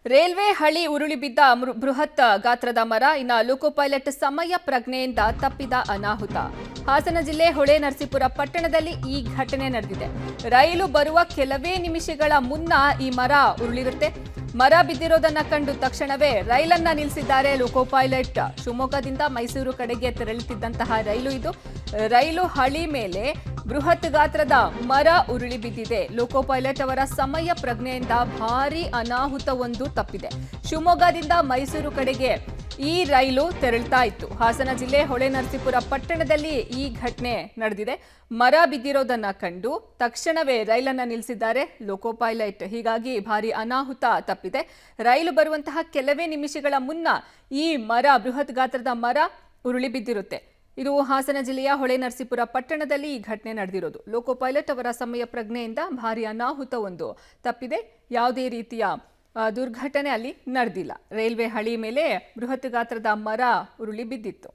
Railway ಹಳಿ ಉರುಳಿ ಬಿದ್ದ ಬೃಹತ್ ಗಾತ್ರದ ಮರ ಇನ್ನು ಲೋಕೋ ಪೈಲಟ್ ಸಮಯ ಪ್ರಜ್ಞೆಯಿಂದ ತಪ್ಪಿದ ಅನಾಹುತ. ಹಾಸನ ಜಿಲ್ಲೆ ಹೊಳೆನರಸೀಪುರ ಪಟ್ಟಣದಲ್ಲಿ ಈ ಘಟನೆ ನಡೆದಿದೆ. ರೈಲು ಬರುವ ಕೆಲವೇ ನಿಮಿಷಗಳ ಮುನ್ನ ಈ ಮರ ಉರುಳಿರುತ್ತೆ. ಮರ ಬಿದ್ದಿರೋದನ್ನ ಕಂಡು ತಕ್ಷಣವೇ ರೈಲನ್ನ ನಿಲ್ಲಿಸಿದ್ದಾರೆ ಲೋಕೋ ಪೈಲಟ್. ಶಿವಮೊಗ್ಗದಿಂದ ಮೈಸೂರು ಕಡೆಗೆ ತೆರಳುತ್ತಿದ್ದಂತಹ ರೈಲು ಇದು. ರೈಲು ಹಳಿ ಮೇಲೆ ಬೃಹತ್ ಗಾತ್ರದ ಮರ ಉರುಳಿ ಬಿದ್ದಿದೆ. ಲೋಕೋ ಪೈಲಟ್ ಅವರ ಸಮಯ ಪ್ರಜ್ಞೆಯಿಂದ ಭಾರೀ ಅನಾಹುತವೊಂದು ತಪ್ಪಿದೆ. ಶಿವಮೊಗ್ಗದಿಂದ ಮೈಸೂರು ಕಡೆಗೆ ಈ ರೈಲು ತೆರಳ್ತಾ ಇತ್ತು. ಹಾಸನ ಜಿಲ್ಲೆ ಹೊಳೆನರಸೀಪುರ ಪಟ್ಟಣದಲ್ಲಿ ಈ ಘಟನೆ ನಡೆದಿದೆ. ಮರ ಬಿದ್ದಿರೋದನ್ನ ಕಂಡು ತಕ್ಷಣವೇ ರೈಲನ್ನ ನಿಲ್ಲಿಸಿದ್ದಾರೆ ಲೋಕೋ ಪೈಲಟ್. ಹೀಗಾಗಿ ಭಾರೀ ಅನಾಹುತ ತಪ್ಪಿದೆ. ರೈಲು ಬರುವಂತಹ ಕೆಲವೇ ನಿಮಿಷಗಳ ಮುನ್ನ ಈ ಬೃಹತ್ ಗಾತ್ರದ ಮರ ಉರುಳಿ ಬಿದ್ದಿರುತ್ತೆ. ಇದು ಹಾಸನ ಜಿಲ್ಲೆಯ ಹೊಳೆನರಸೀಪುರ ಪಟ್ಟಣದಲ್ಲಿ ಈ ಘಟನೆ ನಡೆದಿರೋದು. ಲೋಕೋ ಪೈಲಟ್ ಅವರ ಸಮಯ ಪ್ರಜ್ಞೆಯಿಂದ ಭಾರೀ ಅನಾಹುತವೊಂದು ತಪ್ಪಿದೆ. ಯಾವುದೇ ರೀತಿಯ ದುರ್ಘಟನೆ ಅಲ್ಲಿ ನಡೆದಿಲ್ಲ. ರೈಲ್ವೆ ಹಳಿ ಮೇಲೆ ಬೃಹತ್ ಗಾತ್ರದ ಮರ ಉರುಳಿ ಬಿದ್ದಿತ್ತು.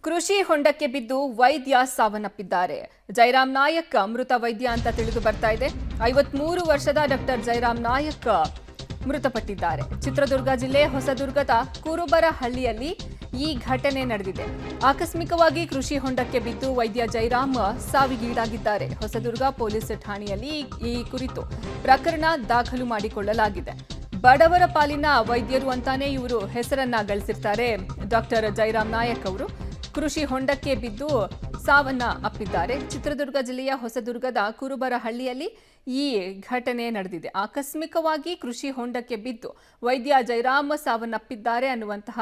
ಕೃಷಿ ಹೊಂಡಕ್ಕೆ ಬಿದ್ದು ವೈದ್ಯ ಸಾವನ್ನಪ್ಪಿದ್ದಾರೆ. ಜೈರಾಮ್ ನಾಯಕ್ ಮೃತ ವೈದ್ಯ ಅಂತ ತಿಳಿದು ಬರ್ತಾ ಇದೆ. 53 ವರ್ಷದ ಡಾಕ್ಟರ್ ಜೈರಾಮ್ ನಾಯಕ್ ಮೃತಪಟ್ಟಿದ್ದಾರೆ. ಚಿತ್ರದುರ್ಗ ಜಿಲ್ಲೆ ಹೊಸದುರ್ಗದ ಕುರುಬರಹಳ್ಳಿಯಲ್ಲಿ ಈ ಘಟನೆ ನಡೆದಿದೆ. ಆಕಸ್ಮಿಕವಾಗಿ ಕೃಷಿ ಹೊಂಡಕ್ಕೆ ಬಿದ್ದು ವೈದ್ಯ ಜೈರಾಮ್ ಸಾವಿಗೀಡಾಗಿದ್ದಾರೆ. ಹೊಸದುರ್ಗ ಪೊಲೀಸ್ ಠಾಣೆಯಲ್ಲಿ ಈ ಕುರಿತು ಪ್ರಕರಣ ದಾಖಲು ಮಾಡಿಕೊಳ್ಳಲಾಗಿದೆ. ಬಡವರ ಪಾಲಿನ ವೈದ್ಯರು ಅಂತಾನೆ ಇವರು ಹೆಸರನ್ನ ಗಳಿಸಿರ್ತಾರೆ. ಡಾಕ್ಟರ್ ಜೈರಾಮ್ ನಾಯಕ್ ಅವರು ಕೃಷಿ ಹೊಂಡಕ್ಕೆ ಬಿದ್ದು ಸಾವನ್ನ ಅಪ್ಪಿದ್ದಾರೆ. ಚಿತ್ರದುರ್ಗ ಜಿಲ್ಲೆಯ ಹೊಸದುರ್ಗದ ಕುರುಬರಹಳ್ಳಿಯಲ್ಲಿ ಈ ಘಟನೆ ನಡೆದಿದೆ. ಆಕಸ್ಮಿಕವಾಗಿ ಕೃಷಿ ಹೊಂಡಕ್ಕೆ ಬಿದ್ದು ವೈದ್ಯ ಜೈರಾಮ್ ಸಾವನ್ನಪ್ಪಿದ್ದಾರೆ ಅನ್ನುವಂತಹ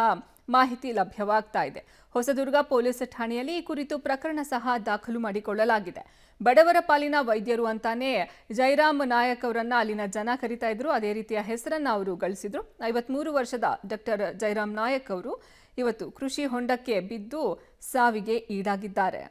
ಮಾಹಿತಿ ಲಭ್ಯವಾಗ್ತಾ ಇದೆ. ಹೊಸದುರ್ಗ ಪೊಲೀಸ್ ಠಾಣೆಯಲ್ಲಿ ಈ ಕುರಿತು ಪ್ರಕರಣ ಸಹ ದಾಖಲು ಮಾಡಿಕೊಳ್ಳಲಾಗಿದೆ. ಬಡವರ ಪಾಲಿನ ವೈದ್ಯರು ಅಂತಾನೆ ಜೈರಾಮ್ ನಾಯಕ್ ಅವರನ್ನ ಅಲ್ಲಿನ ಜನ ಕರೀತಾ ಇದ್ರು. ಅದೇ ರೀತಿಯ ಹೆಸರನ್ನ ಅವರು ಗಳಿಸಿದ್ರು. 53 ವರ್ಷದ ಡಾಕ್ಟರ್ ಜೈರಾಮ್ ನಾಯಕ್ ಅವರು ಇವತ್ತು ಕೃಷಿ ಹೊಂಡಕ್ಕೆ ಬಿದ್ದು ಸಾವಿಗೆ ಈಡಾಗಿದ್ದಾರೆ.